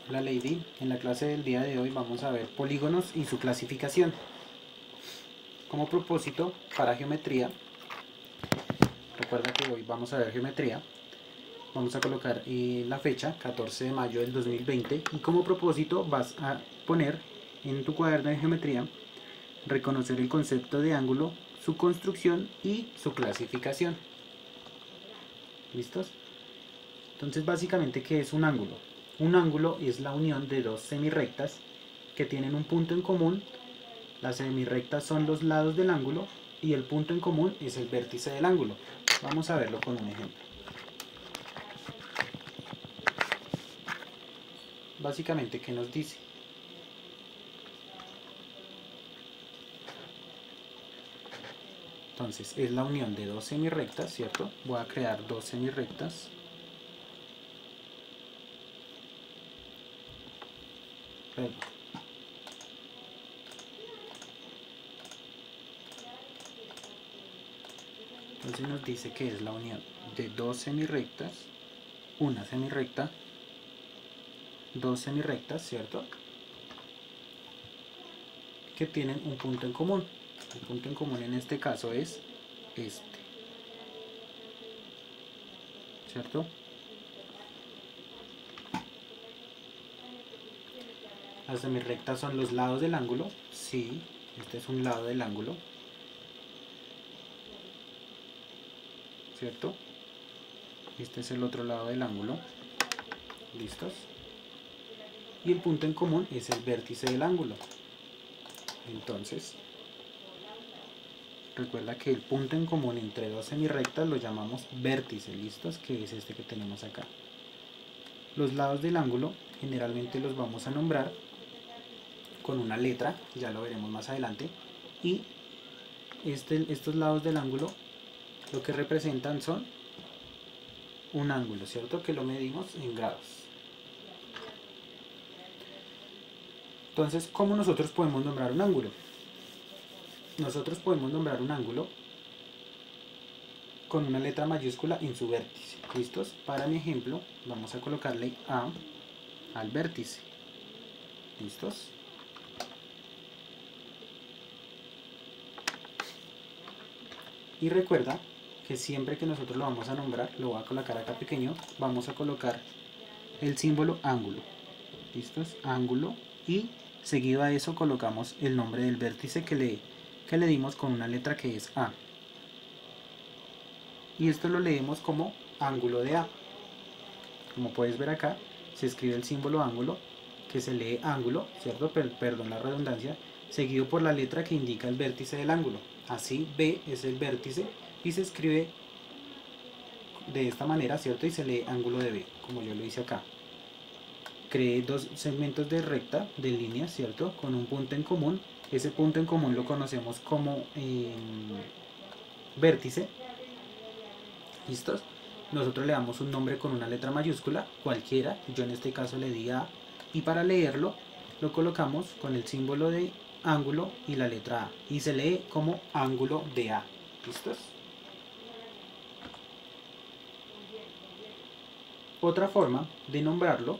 Hola Lady, en la clase del día de hoy vamos a ver polígonos y su clasificación. Como propósito para geometría, recuerda que hoy vamos a ver geometría, vamos a colocar la fecha 14 de mayo del 2020 y como propósito vas a poner en tu cuaderno de geometría reconocer el concepto de ángulo, su construcción y su clasificación. ¿Listos? Entonces básicamente, ¿qué es un ángulo? Un ángulo es la unión de dos semirrectas que tienen un punto en común. Las semirrectas son los lados del ángulo y el punto en común es el vértice del ángulo. Vamos a verlo con un ejemplo. Básicamente, ¿qué nos dice? Entonces, es la unión de dos semirrectas, ¿cierto? Voy a crear dos semirrectas. Entonces nos dice que es la unión de dos semirrectas, una semirrecta, dos semirrectas, ¿cierto? Que tienen un punto en común. El punto en común en este caso es este, ¿cierto? Las semirrectas son los lados del ángulo. Sí, este es un lado del ángulo, ¿cierto? Este es el otro lado del ángulo. ¿Listos? Y el punto en común es el vértice del ángulo. Entonces, recuerda que el punto en común entre dos semirrectas lo llamamos vértice, ¿listos? Que es este que tenemos acá. Los lados del ángulo generalmente los vamos a nombrar con una letra, ya lo veremos más adelante. Y estos lados del ángulo lo que representan son un ángulo, ¿cierto? Que lo medimos en grados. Entonces, ¿cómo nosotros podemos nombrar un ángulo? Nosotros podemos nombrar un ángulo con una letra mayúscula en su vértice. ¿Listos? Para mi ejemplo, vamos a colocarle A al vértice. ¿Listos? Y recuerda que siempre que nosotros lo vamos a nombrar, lo voy a colocar acá pequeño, vamos a colocar el símbolo ángulo. ¿Listos? Ángulo. Y seguido a eso colocamos el nombre del vértice que le dimos con una letra que es A. Y esto lo leemos como ángulo de A. Como puedes ver acá, se escribe el símbolo ángulo, que se lee ángulo, ¿cierto? Perdón la redundancia, seguido por la letra que indica el vértice del ángulo. Así B es el vértice y se escribe de esta manera, ¿cierto? Y se lee ángulo de B, como yo lo hice acá. Creé dos segmentos de recta, de línea, ¿cierto? Con un punto en común. Ese punto en común lo conocemos como vértice. ¿Listos? Nosotros le damos un nombre con una letra mayúscula, cualquiera. Yo en este caso le di A. Y para leerlo, lo colocamos con el símbolo de ángulo y la letra A. Y se lee como ángulo de A. ¿Listos? Otra forma de nombrarlo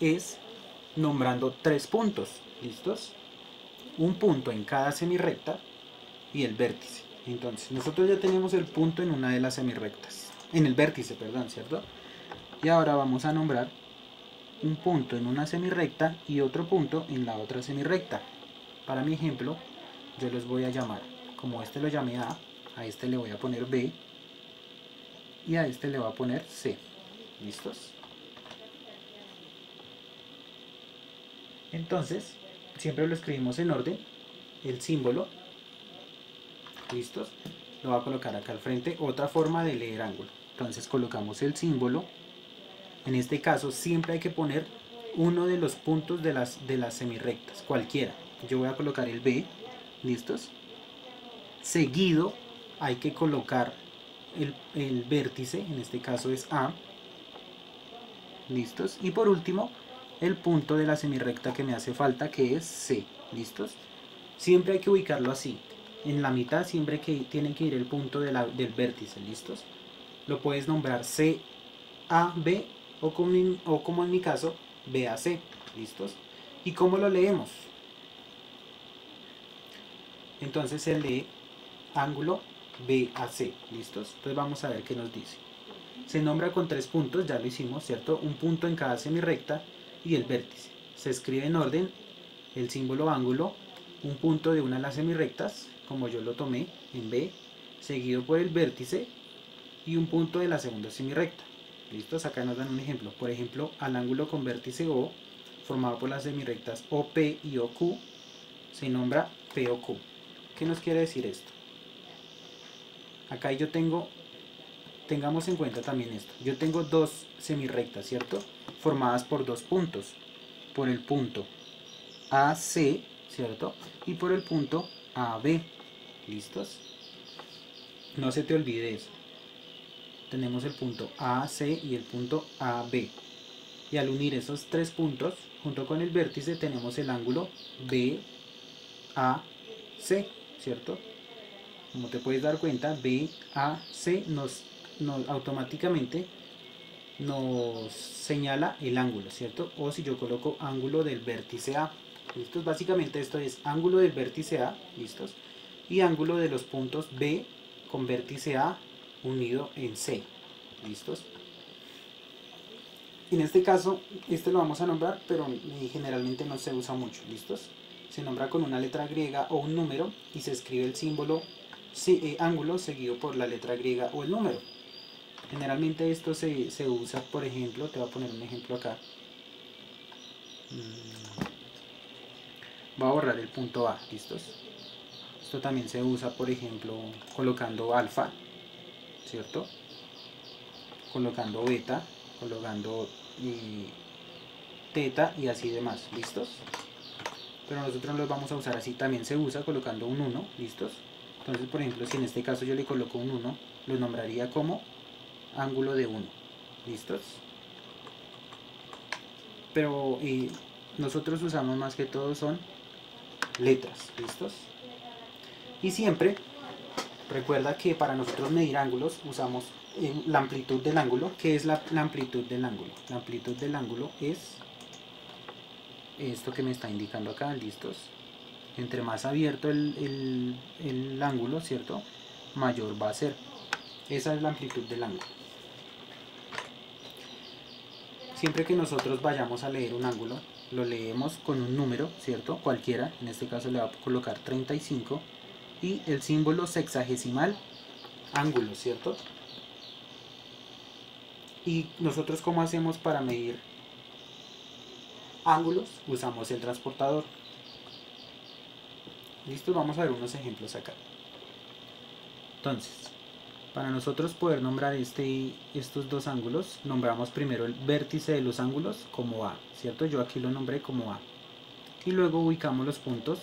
es nombrando tres puntos. ¿Listos? Un punto en cada semirrecta y el vértice. Entonces, nosotros ya tenemos el punto en una de las semirrectas. En el vértice, perdón, ¿cierto? Y ahora vamos a nombrar un punto en una semirrecta y otro punto en la otra semirrecta. Para mi ejemplo, yo los voy a llamar, como este lo llamé A este le voy a poner B y a este le voy a poner C. ¿Listos? Entonces, siempre lo escribimos en orden, el símbolo. ¿Listos? Lo voy a colocar acá al frente. Otra forma de leer ángulo. Entonces colocamos el símbolo. En este caso siempre hay que poner uno de los puntos de las semirrectas, cualquiera. Yo voy a colocar el B, ¿listos? Seguido hay que colocar el vértice, en este caso es A, ¿listos? Y por último, el punto de la semirrecta que me hace falta, que es C, ¿listos? Siempre hay que ubicarlo así. En la mitad siempre tiene que ir el punto del vértice, ¿listos? Lo puedes nombrar C, A, B o como en mi caso, BAC, ¿listos? ¿Y cómo lo leemos? Entonces se lee ángulo BAC, ¿listos? Entonces vamos a ver qué nos dice. Se nombra con 3 puntos, ya lo hicimos, ¿cierto? Un punto en cada semirrecta y el vértice. Se escribe en orden el símbolo ángulo, un punto de una de las semirrectas, como yo lo tomé en B, seguido por el vértice y un punto de la segunda semirrecta. ¿Listos? Acá nos dan un ejemplo. Por ejemplo, al ángulo con vértice O, formado por las semirrectas OP y OQ, se nombra POQ. ¿Qué nos quiere decir esto? Acá yo tengamos en cuenta también esto. Yo tengo dos semirrectas, ¿cierto? Formadas por dos puntos. Por el punto AC, ¿cierto? Y por el punto AB. ¿Listos? No se te olvide eso. Tenemos el punto AC y el punto AB. Y al unir esos tres puntos, junto con el vértice, tenemos el ángulo BAC, ¿cierto? Como te puedes dar cuenta, BAC nos automáticamente nos señala el ángulo, ¿cierto? O si yo coloco ángulo del vértice A. ¿Listos? Básicamente esto es ángulo del vértice A, ¿listos? Y ángulo de los puntos B con vértice A unido en C, ¿listos? En este caso, este lo vamos a nombrar, pero generalmente no se usa mucho, ¿listos? Se nombra con una letra griega o un número y se escribe el símbolo ángulo seguido por la letra griega o el número. Generalmente esto se usa, por ejemplo, te voy a poner un ejemplo acá. Voy a borrar el punto A, ¿listos? Esto también se usa, por ejemplo, colocando alfa, ¿cierto? Colocando beta, colocando teta y así demás, ¿listos? Pero nosotros los vamos a usar así, también se usa colocando un 1, ¿listos? Entonces, por ejemplo, si en este caso yo le coloco un 1, lo nombraría como ángulo de 1, ¿listos? Pero nosotros usamos más que todo son letras, ¿listos? Y siempre recuerda que para nosotros medir ángulos usamos la amplitud del ángulo. ¿Qué es la amplitud del ángulo? La amplitud del ángulo es esto que me está indicando acá, ¿listos? Entre más abierto el ángulo, ¿cierto? Mayor va a ser. Esa es la amplitud del ángulo. Siempre que nosotros vayamos a leer un ángulo, lo leemos con un número, ¿cierto? Cualquiera, en este caso le va a colocar 35 y el símbolo sexagesimal ángulo, ¿cierto? Y nosotros, ¿cómo hacemos para medir ángulos? Usamos el transportador. ¿Listo? Vamos a ver unos ejemplos acá. Entonces, para nosotros poder nombrar estos dos ángulos, nombramos primero el vértice de los ángulos como A, ¿cierto? Yo aquí lo nombré como A. Y luego ubicamos los puntos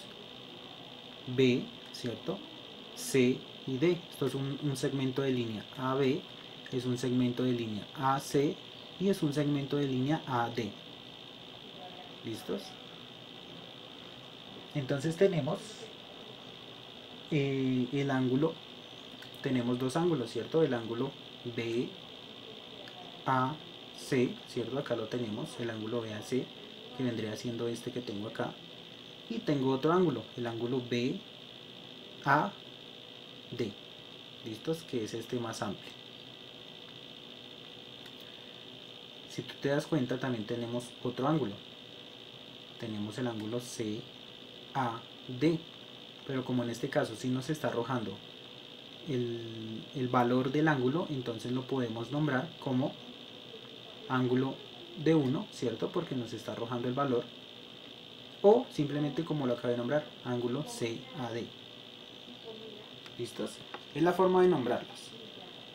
B, ¿cierto? C y D. Esto es un segmento de línea AB, es un segmento de línea AC y es un segmento de línea AD. ¿Listos? Entonces tenemos el ángulo, tenemos dos ángulos, ¿cierto? El ángulo BAC, ¿cierto? Acá lo tenemos, el ángulo BAC, que vendría siendo este que tengo acá. Y tengo otro ángulo, el ángulo BAD, ¿listos? Que es este más amplio. Si tú te das cuenta, también tenemos otro ángulo. Tenemos el ángulo CAD, pero como en este caso sí nos está arrojando el valor del ángulo, entonces lo podemos nombrar como ángulo de 1, ¿cierto? Porque nos está arrojando el valor. O simplemente, como lo acabé de nombrar, ángulo CAD. ¿Listos? Es la forma de nombrarlos.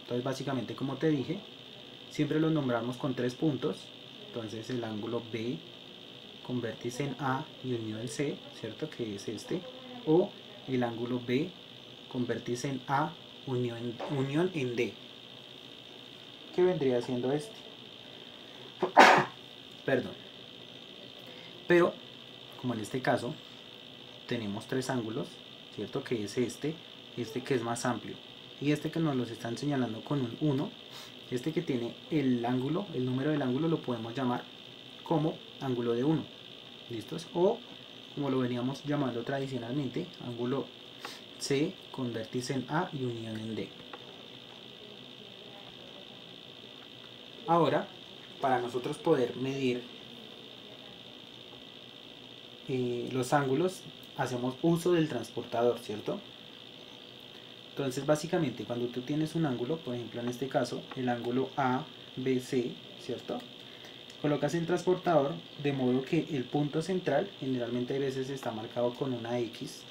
Entonces, básicamente, como te dije, siempre los nombramos con 3 puntos. Entonces, el ángulo B con vértice en A y unido en C, ¿cierto? Que es este. O el ángulo B con vértice en A, unión en D. ¿Qué vendría siendo este? Perdón. Pero, como en este caso, tenemos 3 ángulos, ¿cierto? Que es este que es más amplio, y este que nos los están señalando con un 1, este que tiene el ángulo, el número del ángulo lo podemos llamar como ángulo de 1, ¿listos? O como lo veníamos llamando tradicionalmente, ángulo C con vértice en A y unión en D. Ahora, para nosotros poder medir los ángulos, hacemos uso del transportador, ¿cierto? Entonces, básicamente, cuando tú tienes un ángulo, por ejemplo, en este caso, el ángulo ABC, ¿cierto? Colocas el transportador de modo que el punto central, generalmente a veces está marcado con una X,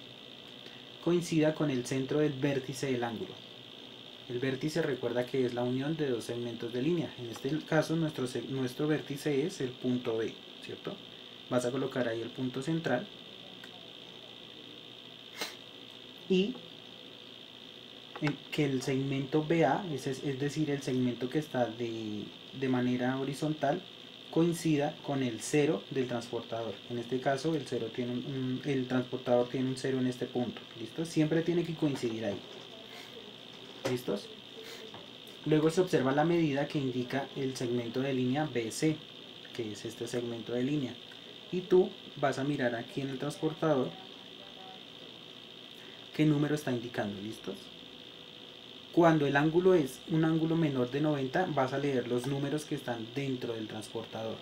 coincida con el centro del vértice del ángulo. El vértice, recuerda que es la unión de dos segmentos de línea. En este caso nuestro vértice es el punto B, ¿cierto? Vas a colocar ahí el punto central y que el segmento BA, es decir, el segmento que está de manera horizontal, coincida con el cero del transportador. En este caso el transportador tiene un cero en este punto. ¿Listo? Siempre tiene que coincidir ahí. ¿Listos? Luego se observa la medida que indica el segmento de línea BC, que es este segmento de línea. Y tú vas a mirar aquí en el transportador qué número está indicando. ¿Listos? Cuando el ángulo es un ángulo menor de 90, vas a leer los números que están dentro del transportador.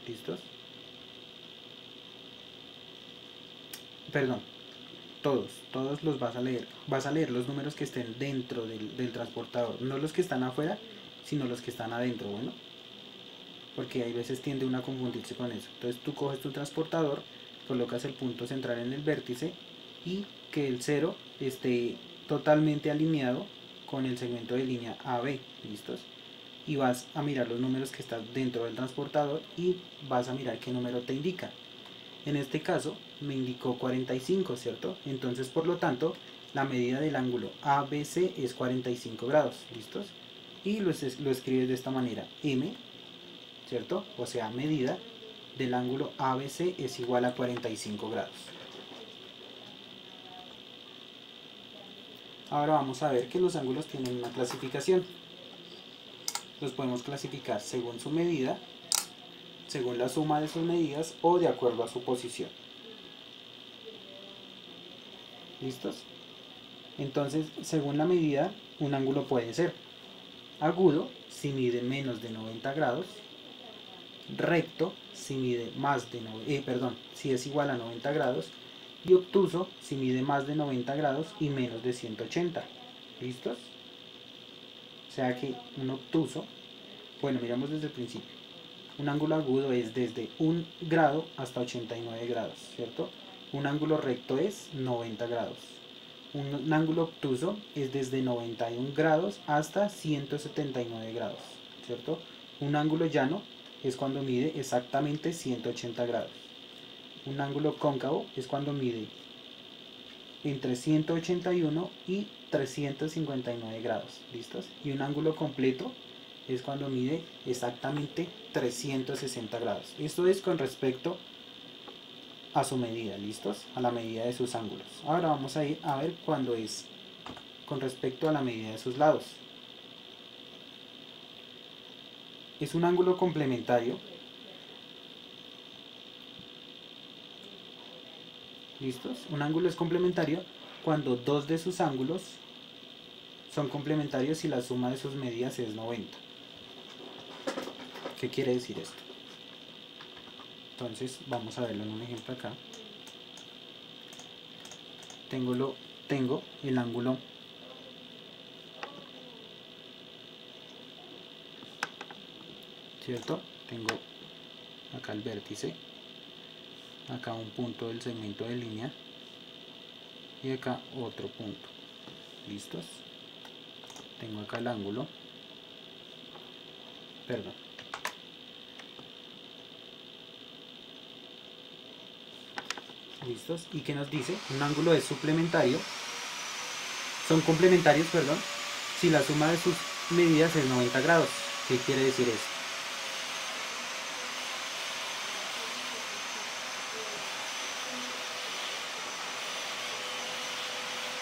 ¿Listos? Perdón, todos los vas a leer. Vas a leer los números que estén dentro del transportador, no los que están afuera, sino los que están adentro, bueno, porque hay veces tiende uno a confundirse con eso. Entonces tú coges tu transportador, colocas el punto central en el vértice y que el cero esté totalmente alineado con el segmento de línea AB, ¿listos? Y vas a mirar los números que están dentro del transportador y vas a mirar qué número te indica. En este caso me indicó 45, ¿cierto? Entonces, por lo tanto, la medida del ángulo ABC es 45 grados, ¿listos? Y lo escribes de esta manera, M, ¿cierto? O sea, medida del ángulo ABC es igual a 45 grados. Ahora vamos a ver que los ángulos tienen una clasificación. Los podemos clasificar según su medida, según la suma de sus medidas o de acuerdo a su posición. ¿Listos? Entonces, según la medida, un ángulo puede ser agudo si mide menos de 90 grados, recto si mide si es igual a 90 grados, y obtuso si mide más de 90 grados y menos de 180. ¿Listos? O sea que un obtuso, bueno, miramos desde el principio. Un ángulo agudo es desde 1 grado hasta 89 grados, ¿cierto? Un ángulo recto es 90 grados. Un ángulo obtuso es desde 91 grados hasta 179 grados, ¿cierto? Un ángulo llano es cuando mide exactamente 180 grados. Un ángulo cóncavo es cuando mide entre 181 y 359 grados, ¿listos? Y un ángulo completo es cuando mide exactamente 360 grados. Esto es con respecto a su medida, ¿listos? A la medida de sus ángulos. Ahora vamos a ir a ver cuándo es con respecto a la medida de sus lados. Es un ángulo complementario. ¿Listos? Un ángulo es complementario cuando dos de sus ángulos son complementarios y la suma de sus medidas es 90. ¿Qué quiere decir esto? Entonces vamos a verlo en un ejemplo acá. Tengo el ángulo ¿cierto? Tengo acá el vértice, acá un punto del segmento de línea y acá otro punto. ¿Listos? Tengo acá el ángulo, perdón. ¿Listos? ¿Y qué nos dice? Un ángulo es suplementario, son complementarios, perdón, si la suma de sus medidas es 90 grados. ¿Qué quiere decir eso?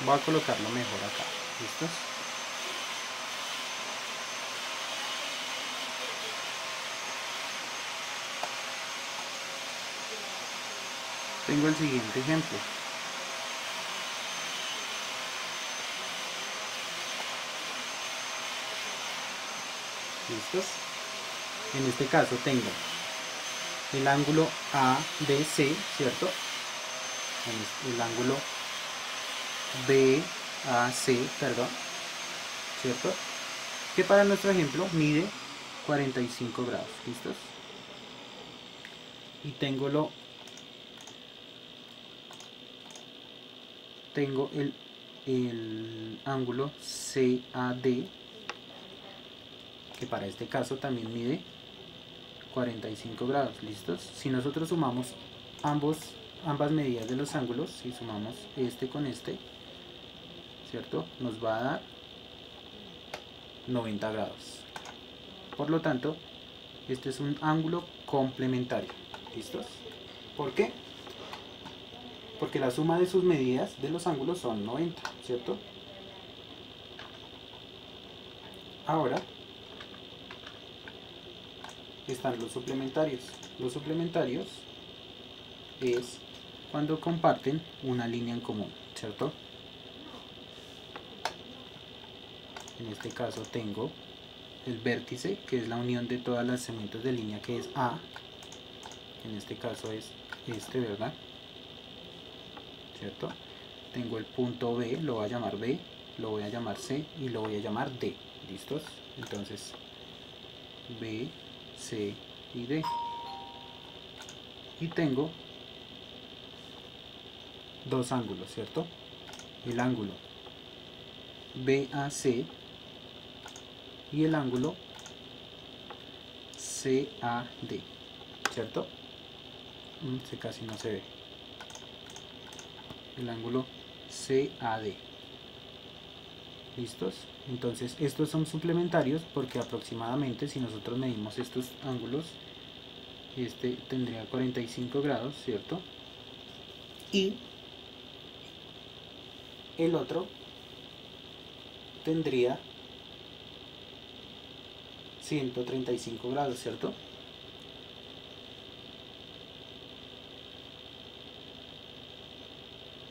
Voy a colocarlo mejor acá. ¿Listos? Tengo el siguiente ejemplo. ¿Listos? En este caso tengo el ángulo ABC, ¿cierto? El ángulo BAC, perdón, ¿cierto? Que para nuestro ejemplo mide 45 grados, ¿listos? Y tengo el ángulo CAD, que para este caso también mide 45 grados, ¿listos? Si nosotros sumamos ambas medidas de los ángulos, si sumamos este con este, ¿cierto? Nos va a dar 90 grados. Por lo tanto, este es un ángulo complementario, ¿listos? ¿Por qué? Porque la suma de sus medidas de los ángulos son 90, ¿cierto? Ahora están los suplementarios. Los suplementarios es cuando comparten una línea en común, ¿cierto? En este caso tengo el vértice, que es la unión de todas las segmentos de línea, que es A. En este caso es este, ¿verdad? ¿Cierto? Tengo el punto B, lo voy a llamar B, lo voy a llamar C y lo voy a llamar D. ¿Listos? Entonces, B, C y D. Y tengo dos ángulos, ¿cierto? El ángulo BAC y el ángulo CAD, ¿cierto? Este casi no se ve. El ángulo CAD. ¿Listos? Entonces estos son suplementarios porque aproximadamente, si nosotros medimos estos ángulos, este tendría 45 grados, ¿cierto? Y el otro tendría 135 grados, ¿cierto?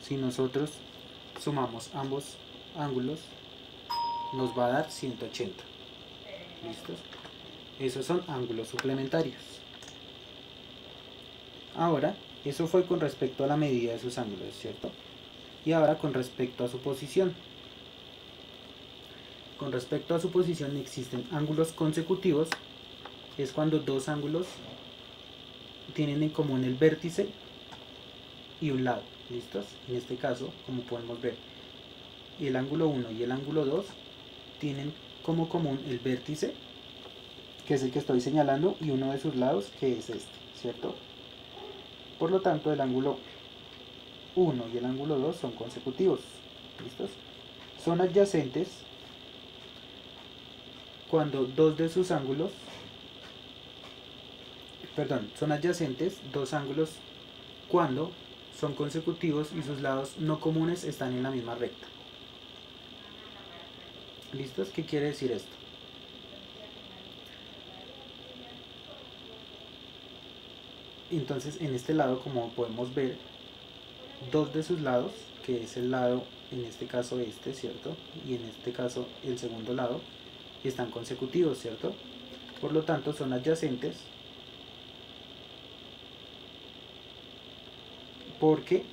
Si nosotros sumamos ambos ángulos, nos va a dar 180. ¿Listos? Esos son ángulos suplementarios. Ahora, eso fue con respecto a la medida de sus ángulos, ¿cierto? Y ahora con respecto a su posición. Con respecto a su posición existen ángulos consecutivos, es cuando dos ángulos tienen en común el vértice y un lado. ¿Listos? En este caso, como podemos ver, el ángulo 1 y el ángulo 2 tienen como común el vértice, que es el que estoy señalando, y uno de sus lados, que es este, ¿cierto? Por lo tanto, el ángulo 1 y el ángulo 2 son consecutivos. ¿Listos? Son adyacentes cuando dos de sus ángulos, son adyacentes dos ángulos cuando son consecutivos y sus lados no comunes están en la misma recta. ¿Listos? ¿Qué quiere decir esto? Entonces, en este lado, como podemos ver, dos de sus lados, que es el lado, en este caso este, ¿cierto? Y en este caso el segundo lado, están consecutivos, ¿cierto? Por lo tanto, son adyacentes porque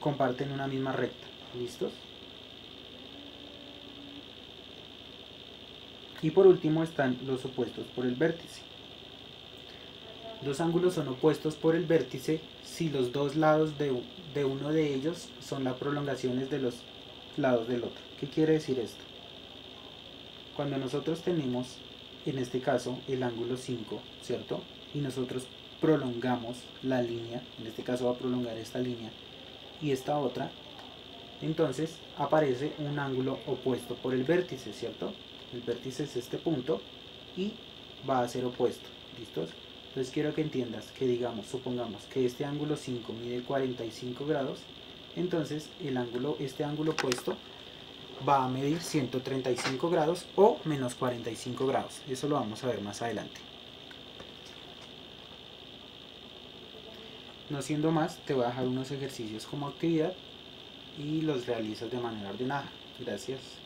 comparten una misma recta. ¿Listos? Y por último están los opuestos por el vértice. Dos ángulos son opuestos por el vértice si los dos lados de uno de ellos son las prolongaciones de los lados del otro. ¿Qué quiere decir esto? Cuando nosotros tenemos, en este caso, el ángulo 5, ¿cierto? Y nosotros prolongamos la línea, en este caso va a prolongar esta línea y esta otra, entonces aparece un ángulo opuesto por el vértice, ¿cierto? El vértice es este punto y va a ser opuesto. ¿Listos? Entonces quiero que entiendas que, digamos, supongamos que este ángulo 5 mide 45 grados, entonces este ángulo opuesto va a medir 135 grados o menos 45 grados. Eso lo vamos a ver más adelante. No siendo más, te voy a dejar unos ejercicios como actividad y los realizas de manera ordenada. Gracias.